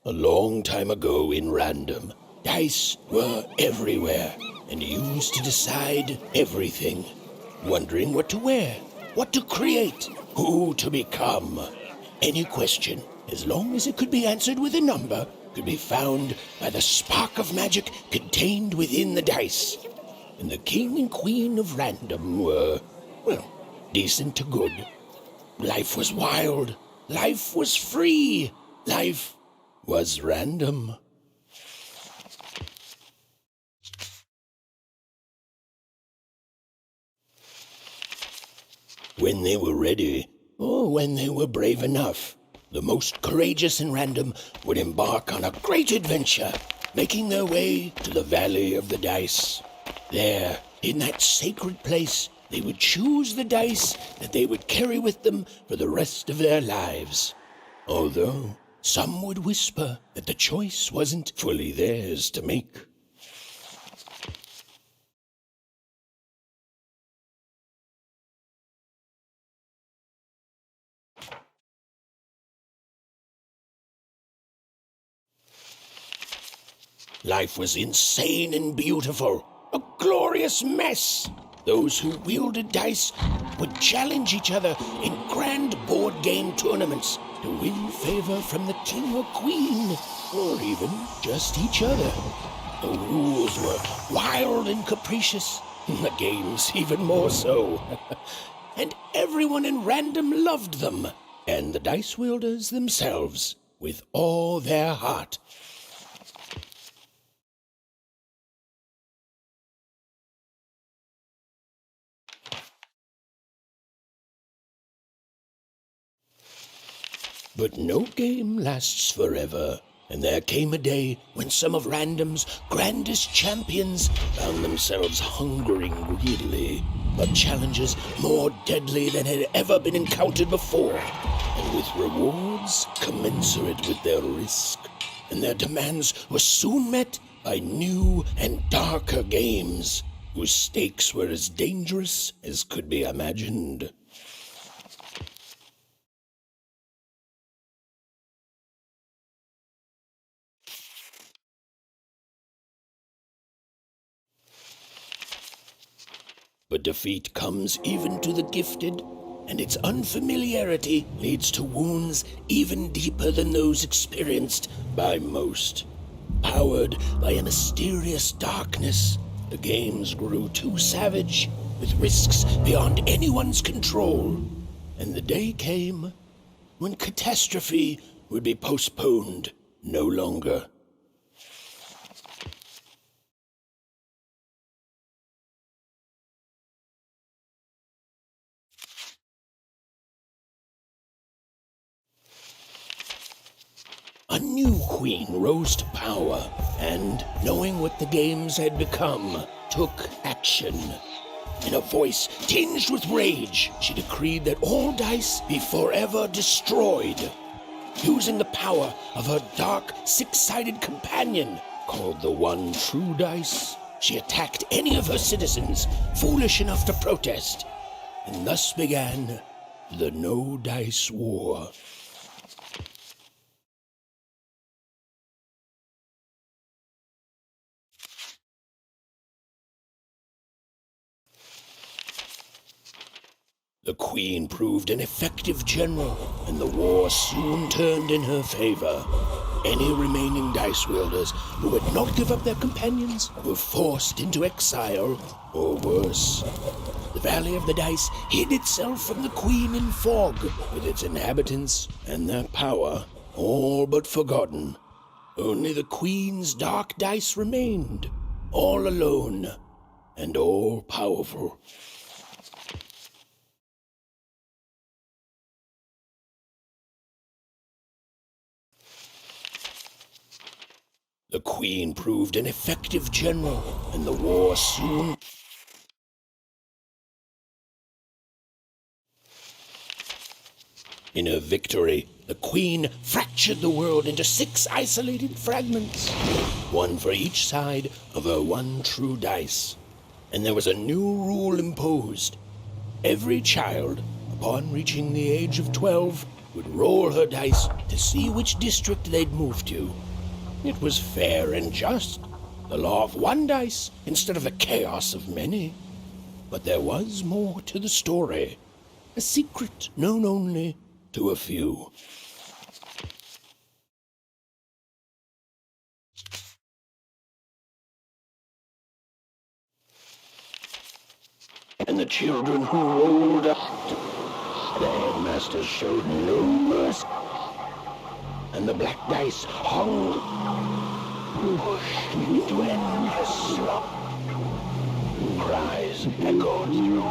A long time ago in random, dice were everywhere and used to decide everything. Wondering what to wear, what to create, who to become. Any question, as long as it could be answered with a number, could be found by the spark of magic contained within the dice. And the king and queen of random were, well, decent to good. Life was wild. Life was free. Life was random. When they were ready, or when they were brave enough, the most courageous in random would embark on a great adventure, making their way to the Valley of the Dice. There, in that sacred place, they would choose the dice that they would carry with them for the rest of their lives. Although some would whisper that the choice wasn't fully theirs to make. Life was insane and beautiful, a glorious mess. Those who wielded dice would challenge each other in grand board game tournaments to win favor from the king or queen, or even just each other. The rules were wild and capricious, the games even more so. And everyone in random loved them, and the dice wielders themselves, with all their heart. But no game lasts forever, and there came a day when some of Random's grandest champions found themselves hungering greedily for challenges more deadly than had ever been encountered before, and with rewards commensurate with their risk. And their demands were soon met by new and darker games, whose stakes were as dangerous as could be imagined. But defeat comes even to the gifted, and its unfamiliarity leads to wounds even deeper than those experienced by most. Powered by a mysterious darkness, the games grew too savage, with risks beyond anyone's control. And the day came when catastrophe would be postponed no longer. A new queen rose to power, and, knowing what the games had become, took action. In a voice tinged with rage, she decreed that all dice be forever destroyed. Using the power of her dark, six-sided companion, called the One True Dice, she attacked any of her citizens foolish enough to protest. And thus began the No Dice War. The queen proved an effective general, and the war soon turned in her favor. Any remaining dice wielders who would not give up their companions were forced into exile, or worse. The Valley of the Dice hid itself from the queen in fog, with its inhabitants and their power all but forgotten. Only the queen's dark dice remained, all alone and all powerful. The queen proved an effective general, and the war soon... In her victory, the queen fractured the world into 6 isolated fragments, one for each side of her one true dice. And there was a new rule imposed. Every child, upon reaching the age of 12, would roll her dice to see which district they'd move to. It was fair and just, the law of one dice instead of the chaos of many. But there was more to the story, a secret known only to a few. And the children who rolled up, the headmaster showed no mercy, and the black dice hung, pushed into endless slump. Cries echoed through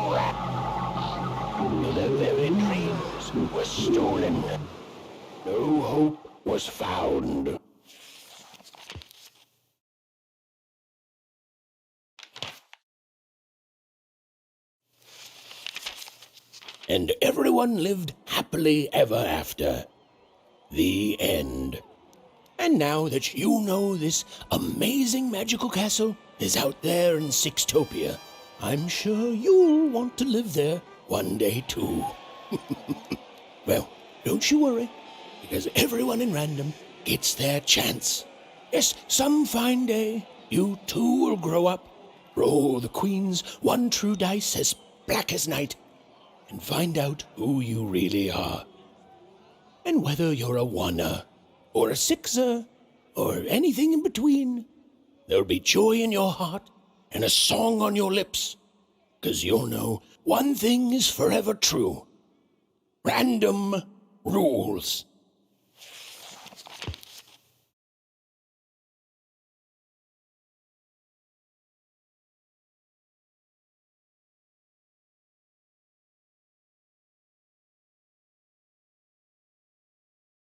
till their very dreams were stolen. No hope was found. And everyone lived happily ever after. The end. And now that you know this amazing magical castle is out there in Sixtopia, I'm sure you'll want to live there one day too. Well, don't you worry, because everyone in Random gets their chance. Yes, some fine day, you too will grow up, roll the Queen's one true dice as black as night, and find out who you really are. And whether you're a oneer, or a sixer, or anything in between, there'll be joy in your heart and a song on your lips, 'cause you'll know one thing is forever true. Random rules.